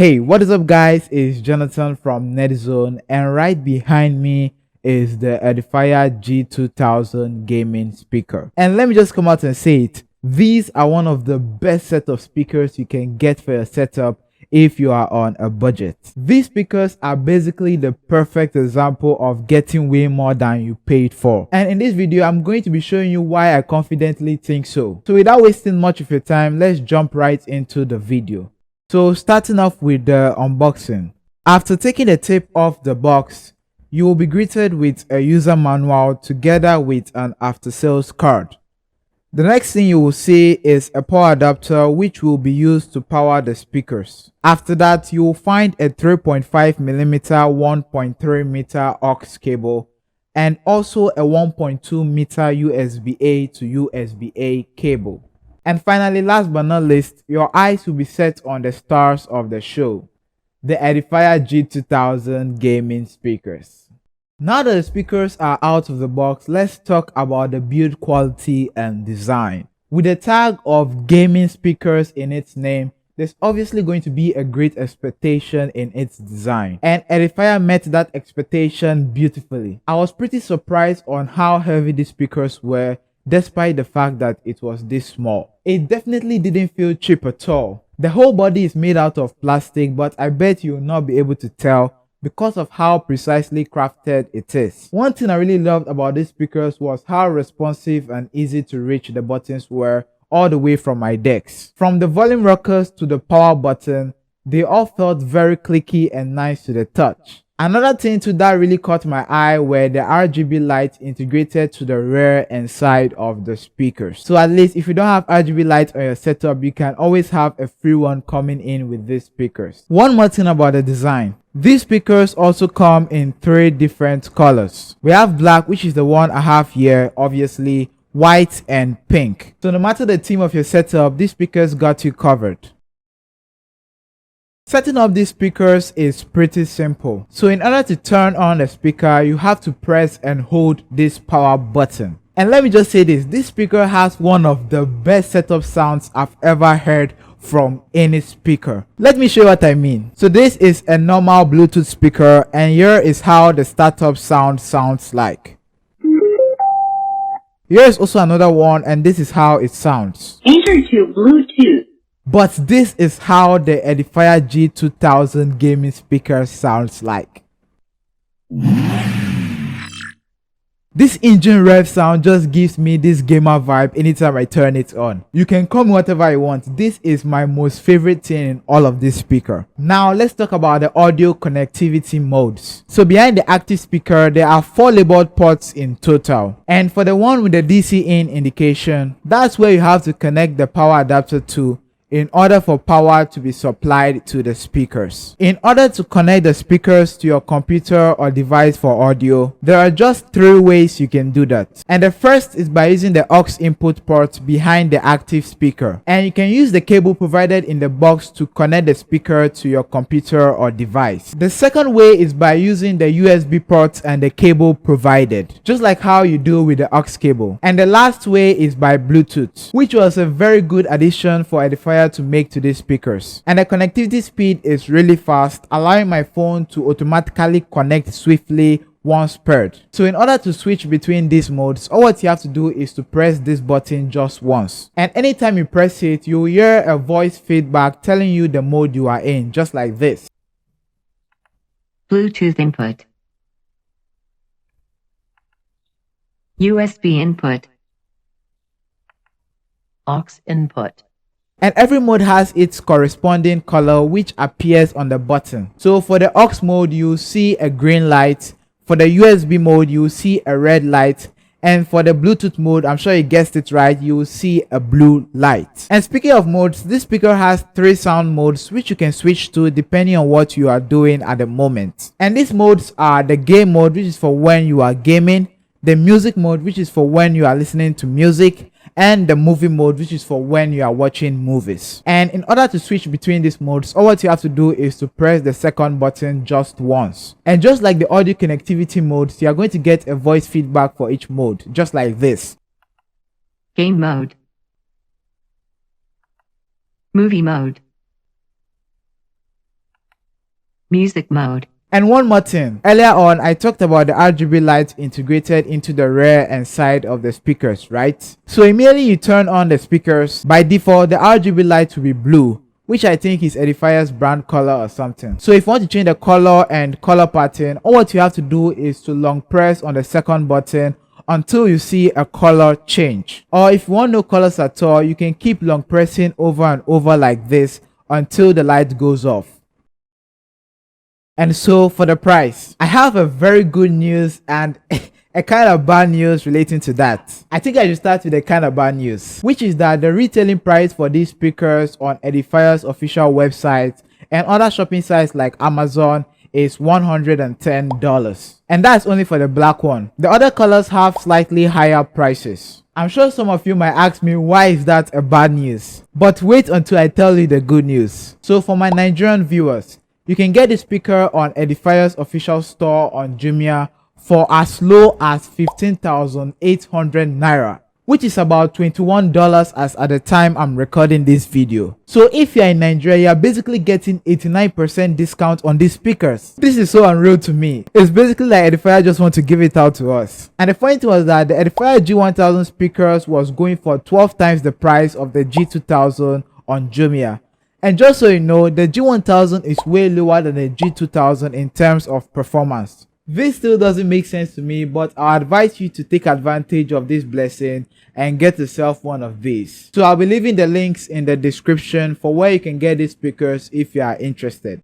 Hey, what is up guys? It's Jonathan from NetZone, and right behind me is the Edifier G2000 gaming speaker. And let me just come out and say it. These are one of the best set of speakers you can get for your setup if you are on a budget. These speakers are basically the perfect example of getting way more than you paid for. And in this video, I'm going to be showing you why I confidently think so. So without wasting much of your time, let's jump right into the video. So starting off with the unboxing. After taking the tape off the box, you will be greeted with a user manual together with an after sales card. The next thing you will see is a power adapter which will be used to power the speakers. After that, you will find a 3.5mm 1.3m aux cable and also a 1.2m USB-A to USB-A cable. And finally, last but not least, your eyes will be set on the stars of the show, the Edifier G2000 gaming speakers. Now that the speakers are out of the box, let's talk about the build quality and design. With the tag of gaming speakers in its name, there's obviously going to be a great expectation in its design, and Edifier met that expectation beautifully. I was pretty surprised on how heavy the speakers were, despite the fact that it was this small. It definitely didn't feel cheap at all. The whole body is made out of plastic, but I bet you will not be able to tell because of how precisely crafted it is. One thing I really loved about these speakers was how responsive and easy to reach the buttons were all the way from my decks. From the volume rockers to the power button, they all felt very clicky and nice to the touch. Another thing too that really caught my eye were the RGB lights integrated to the rear and side of the speakers. So at least if you don't have RGB lights on your setup, you can always have a free one coming in with these speakers. One more thing about the design. These speakers also come in 3 different colors. We have black, which is the one I have here, obviously, white and pink. So no matter the theme of your setup, these speakers got you covered. Setting up these speakers is pretty simple. So in order to turn on the speaker, you have to press and hold this power button. And let me just say this speaker has one of the best setup sounds I've ever heard from any speaker. Let me show you what I mean. So this is a normal Bluetooth speaker, and here is how the startup sound sounds like. Here is also another one, and this is how it sounds. Enter to Bluetooth. But this is how the Edifier G2000 gaming speaker sounds like. This engine rev sound just gives me this gamer vibe anytime I turn it on. You can call me whatever you want. This is my most favorite thing in all of this speaker. Now let's talk about the audio connectivity modes. So behind the active speaker, there are 4 labeled ports in total. And for the one with the DC in indication, that's where you have to connect the power adapter to in order for power to be supplied to the speakers. In order to connect the speakers to your computer or device for audio, there are just 3 ways you can do that. And the first is by using the aux input port behind the active speaker. And you can use the cable provided in the box to connect the speaker to your computer or device. The second way is by using the USB ports and the cable provided, just like how you do with the aux cable. And the last way is by Bluetooth, which was a very good addition for Edifier to make to these speakers. And the connectivity speed is really fast, allowing my phone to automatically connect swiftly once paired. So in order to switch between these modes, all what you have to do is to press this button just once, and anytime you press it, you will hear a voice feedback telling you the mode you are in, just like this. Bluetooth input. USB input. Aux input. And every mode has its corresponding color which appears on the button. So for the aux mode, you see a green light. For the USB mode, you see a red light. And for the Bluetooth mode, I'm sure you guessed it right, you will see a blue light. And speaking of modes, this speaker has 3 sound modes which you can switch to depending on what you are doing at the moment. And these modes are the game mode, which is for when you are gaming, the music mode, which is for when you are listening to music, and the movie mode, which is for when you are watching movies. And in order to switch between these modes, all what you have to do is to press the second button just once. And just like the audio connectivity modes, you are going to get a voice feedback for each mode, just like this. Game mode. Movie mode. Music mode. And one more thing, earlier on I talked about the RGB lights integrated into the rear and side of the speakers, right? So immediately you turn on the speakers, by default the RGB light will be blue, which I think is Edifier's brand color or something. So if you want to change the color and color pattern, all what you have to do is to long press on the second button until you see a color change. Or if you want no colors at all, you can keep long pressing over and over like this until the light goes off. And so for the price, I have a very good news and a kind of bad news relating to that. I think I should start with the kind of bad news, which is that the retailing price for these speakers on Edifier's official website and other shopping sites like Amazon is $110. And that's only for the black one. The other colors have slightly higher prices. I'm sure some of you might ask me, why is that a bad news? But wait until I tell you the good news. So for my Nigerian viewers, you can get the speaker on Edifier's official store on Jumia for as low as 15,800 naira, which is about $21 as at the time I'm recording this video. So if you're in Nigeria, you're basically getting 89% discount on these speakers. This is so unreal to me. It's basically like Edifier just want to give it out to us. And the funny thing was that the Edifier G1000 speakers was going for 12 times the price of the G2000 on Jumia. And just so you know, the G1000 is way lower than the G2000 in terms of performance. This still doesn't make sense to me, but I advise you to take advantage of this blessing and get yourself one of these. So I'll be leaving the links in the description for where you can get these speakers if you are interested.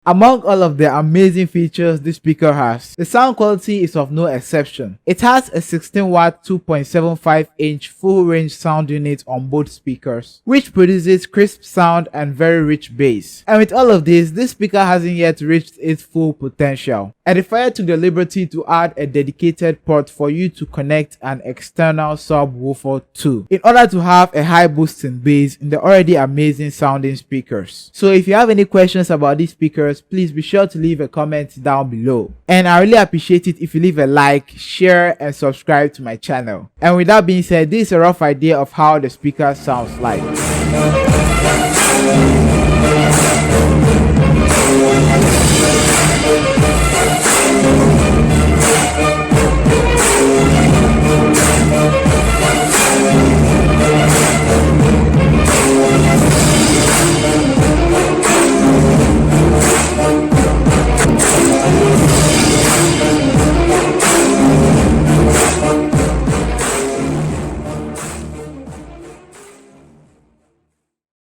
Among all of the amazing features this speaker has, the sound quality is of no exception. It has a 16-watt 2.75-inch full-range sound unit on both speakers, which produces crisp sound and very rich bass. And with all of this speaker hasn't yet reached its full potential. Edifier took the liberty to add a dedicated port for you to connect an external subwoofer to, in order to have a high boosting bass in the already amazing sounding speakers. So if you have any questions about these speakers, please be sure to leave a comment down below. And I really appreciate it if you leave a like, share and subscribe to my channel. And with that being said, this is a rough idea of how the speaker sounds like.